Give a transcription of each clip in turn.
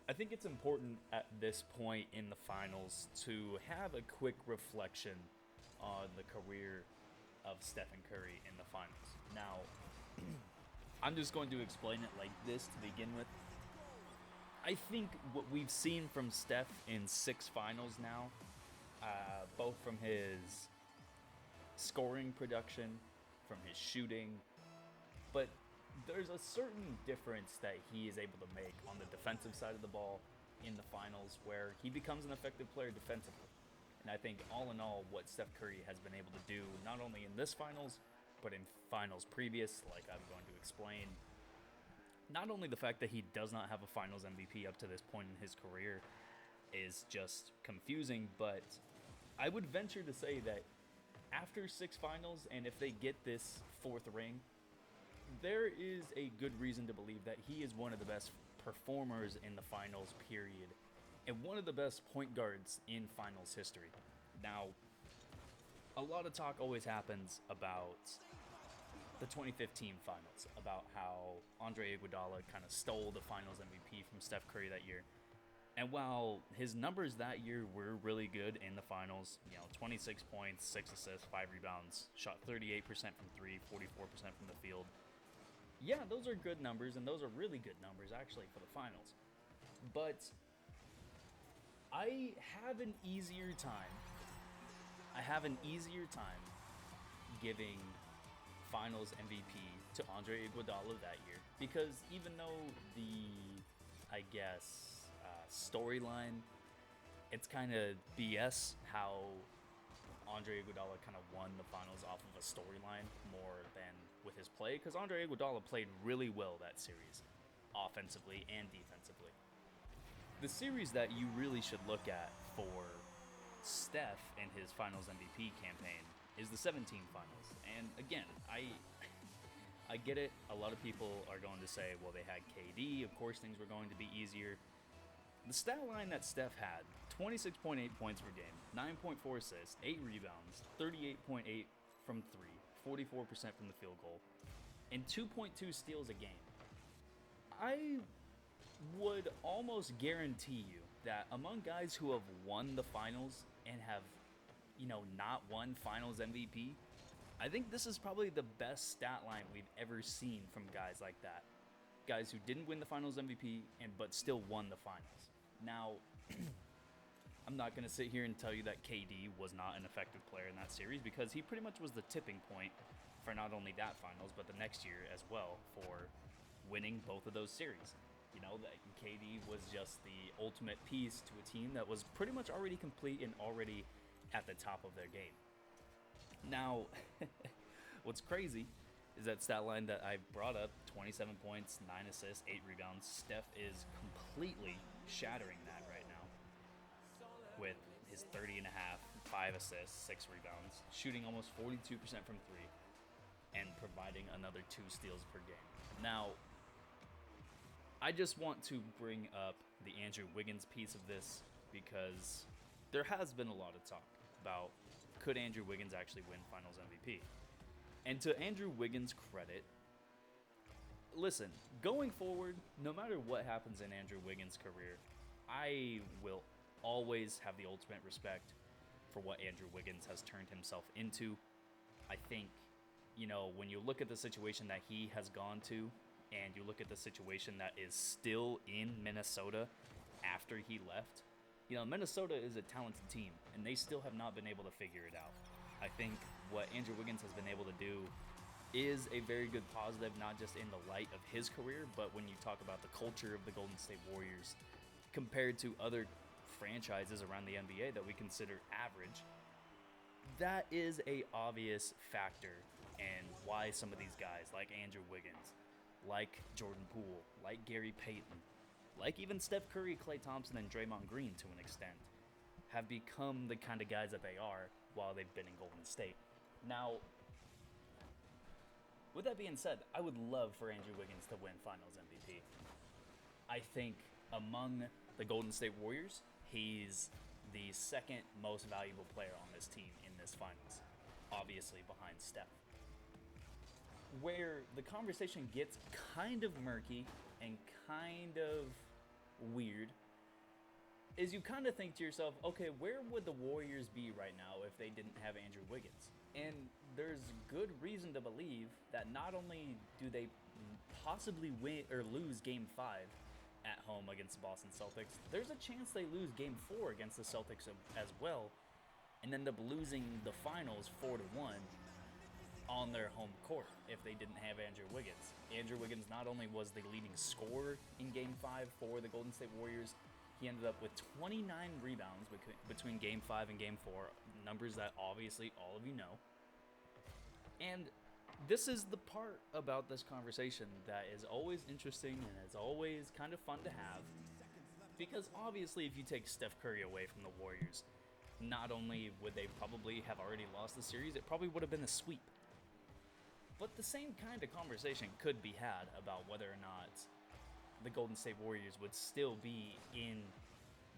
I think it's important at this point in the finals to have a quick reflection on the career of Stephen Curry in the finals. Now, I'm just going to explain it like this to begin with. I think what we've seen from Steph in 6 finals now, both from his scoring production, from his shooting, but there's a certain difference that he is able to make on the defensive side of the ball in the finals where he becomes an effective player defensively. And I think all in all, what Steph Curry has been able to do, not only in this finals, but in finals previous, like I'm going to explain, not only the fact that he does not have a finals MVP up to this point in his career is just confusing, but I would venture to say that after 6 finals, and if they get this 4th ring, there is a good reason to believe that he is one of the best performers in the finals, period, and one of the best point guards in finals history. Now, a lot of talk always happens about the 2015 finals, about how Andre Iguodala kind of stole the finals MVP from Steph Curry that year. And while his numbers that year were really good in the finals, 26 points, 6 assists, 5 rebounds, shot 38% from 3, 44% from the field. Yeah, those are good numbers, and those are really good numbers, actually, for the finals. But I have an easier time giving finals MVP to Andre Iguodala that year, because even though the, storyline, it's kind of BS how Andre Iguodala kind of won the finals off of a storyline more than with his play, because Andre Iguodala played really well that series, offensively and defensively. The series that you really should look at for Steph and his finals MVP campaign is the 17 finals. And again, I get it. A lot of people are going to say, well, they had KD. Of course, things were going to be easier. The stat line that Steph had, 26.8 points per game, 9.4 assists, 8 rebounds, 38.8 from 3, 44% from the field goal, and 2.2 steals a game. I would almost guarantee you that among guys who have won the finals and have, not won finals MVP, I think this is probably the best stat line we've ever seen from guys like that. Guys who didn't win the finals MVP but still won the finals. Now, I'm not going to sit here and tell you that KD was not an effective player in that series, because he pretty much was the tipping point for not only that finals but the next year as well for winning both of those series. That KD was just the ultimate piece to a team that was pretty much already complete and already at the top of their game. Now, what's crazy is that stat line that I brought up, 27 points, 9 assists, 8 rebounds. Steph is completely shattering that right now with his 30.5, 5 assists, 6 rebounds, shooting almost 42% from 3, and providing another 2 steals per game. Now, I just want to bring up the Andrew Wiggins piece of this, because there has been a lot of talk about, could Andrew Wiggins actually win finals MVP? And to Andrew Wiggins' credit, listen, going forward, no matter what happens in Andrew Wiggins' career, I will always have the ultimate respect for what Andrew Wiggins has turned himself into. I think, when you look at the situation that he has gone to, and you look at the situation that is still in Minnesota after he left, Minnesota is a talented team, and they still have not been able to figure it out. I think what Andrew Wiggins has been able to do is a very good positive, not just in the light of his career, but when you talk about the culture of the Golden State Warriors compared to other franchises around the NBA that we consider average. That is a obvious factor in why some of these guys, like Andrew Wiggins, like Jordan Poole, like Gary Payton, like even Steph Curry, Klay Thompson, and Draymond Green to an extent, have become the kind of guys that they are while they've been in Golden State. Now, with that being said, I would love for Andrew Wiggins to win Finals MVP. I think among the Golden State Warriors, he's the second most valuable player on this team in this Finals, obviously behind Steph. Where the conversation gets kind of murky and kind of weird is you kind of think to yourself, okay, where would the Warriors be right now if they didn't have Andrew Wiggins? And there's good reason to believe that not only do they possibly win or lose Game 5 at home against the Boston Celtics, there's a chance they lose Game 4 against the Celtics as well and end up losing the finals 4-1 on their home court if they didn't have Andrew Wiggins. Andrew Wiggins not only was the leading scorer in Game 5 for the Golden State Warriors, he ended up with 29 rebounds between Game 5 and Game 4, numbers that obviously all of you know. And this is the part about this conversation that is always interesting and is always kind of fun to have. Because obviously if you take Steph Curry away from the Warriors, not only would they probably have already lost the series, it probably would have been a sweep. But the same kind of conversation could be had about whether or not the Golden State Warriors would still be in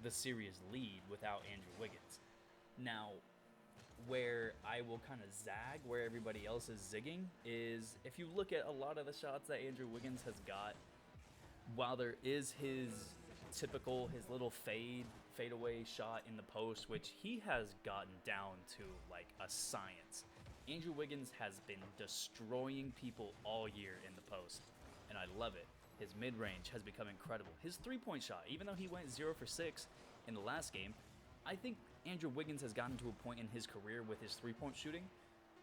the series lead without Andrew Wiggins. Now, where I will kind of zag where everybody else is zigging is if you look at a lot of the shots that Andrew Wiggins has got, while there is his typical, his little fadeaway shot in the post, which he has gotten down to like a science. Andrew Wiggins has been destroying people all year in the post, and I love it. His mid-range has become incredible. His three-point shot, even though he went 0 for 6 in the last game, I think Andrew Wiggins has gotten to a point in his career with his three-point shooting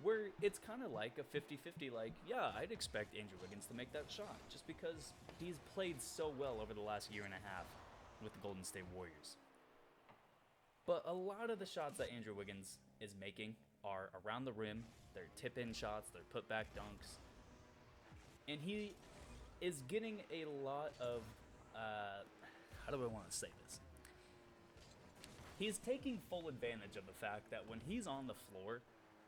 where it's kind of like a 50-50, like, yeah, I'd expect Andrew Wiggins to make that shot just because he's played so well over the last year and a half with the Golden State Warriors. But a lot of the shots that Andrew Wiggins is making are around the rim. They're tip-in shots, they're put-back dunks. And he is getting a lot of, how do I want to say this? He's taking full advantage of the fact that when he's on the floor,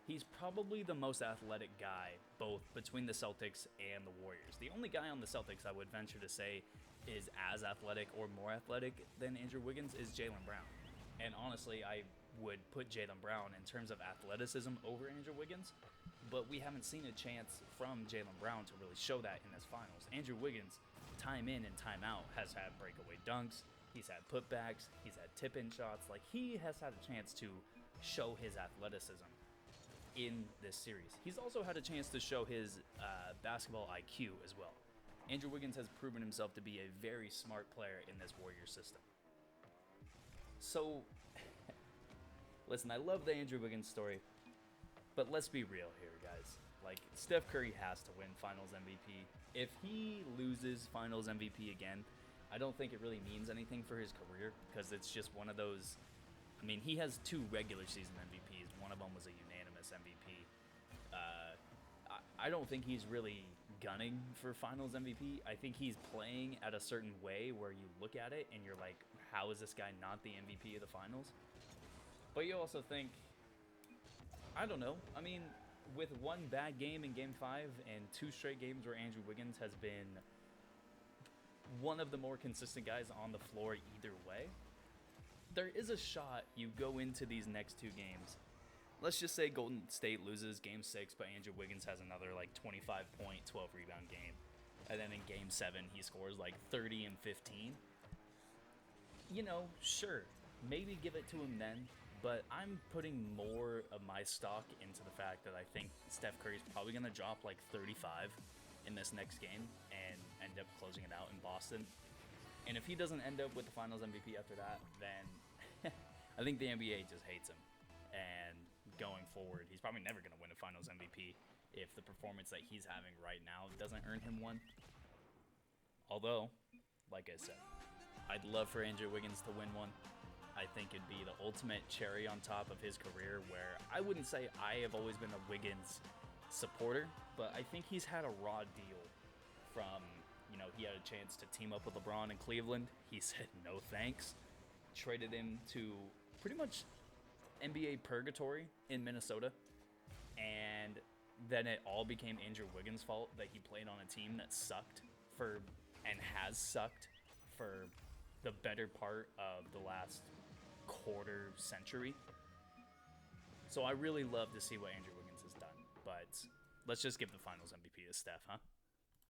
he's probably the most athletic guy, both between the Celtics and the Warriors. The only guy on the Celtics I would venture to say is as athletic or more athletic than Andrew Wiggins is Jaylen Brown. And honestly, I would put Jaylen Brown in terms of athleticism over Andrew Wiggins, but we haven't seen a chance from Jaylen Brown to really show that in this finals. Andrew Wiggins, time in and time out, has had breakaway dunks, he's had putbacks, he's had tip-in shots. Like, he has had a chance to show his athleticism in this series. He's also had a chance to show his basketball IQ as well. Andrew Wiggins has proven himself to be a very smart player in this Warriors system. So, listen, I love the Andrew Wiggins story, but let's be real here, guys. Like, Steph Curry has to win Finals MVP. If he loses Finals MVP again, I don't think it really means anything for his career, because it's just one of those. I mean, he has 2 regular season MVPs. One of them was a unanimous MVP. I don't think he's really gunning for Finals MVP. I think he's playing at a certain way where you look at it and you're like, how is this guy not the MVP of the Finals? But you also think, I don't know. I mean, with one bad game in Game 5 and 2 straight games where Andrew Wiggins has been one of the more consistent guys on the floor either way, there is a shot you go into these next 2 games. Let's just say Golden State loses Game 6, but Andrew Wiggins has another like 25-point, 12-rebound game. And then in Game 7, he scores like 30 and 15. You know, sure, maybe give it to him then, but I'm putting more of my stock into the fact that I think Steph Curry's probably going to drop like 35 in this next game and end up closing it out in Boston. And if he doesn't end up with the Finals MVP after that, then I think the NBA just hates him. And going forward, he's probably never going to win a Finals MVP if the performance that he's having right now doesn't earn him one. Although, like I said, I'd love for Andrew Wiggins to win one. I think it'd be the ultimate cherry on top of his career, where I wouldn't say I have always been a Wiggins supporter, but I think he's had a raw deal from, you know, he had a chance to team up with LeBron in Cleveland. He said no thanks. Traded him to pretty much NBA purgatory in Minnesota. And then it all became Andrew Wiggins' fault that he played on a team that sucked and has sucked for the better part of the last quarter century. So I really love to see what Andrew Wiggins has done. But let's just give the Finals MVP to Steph, huh?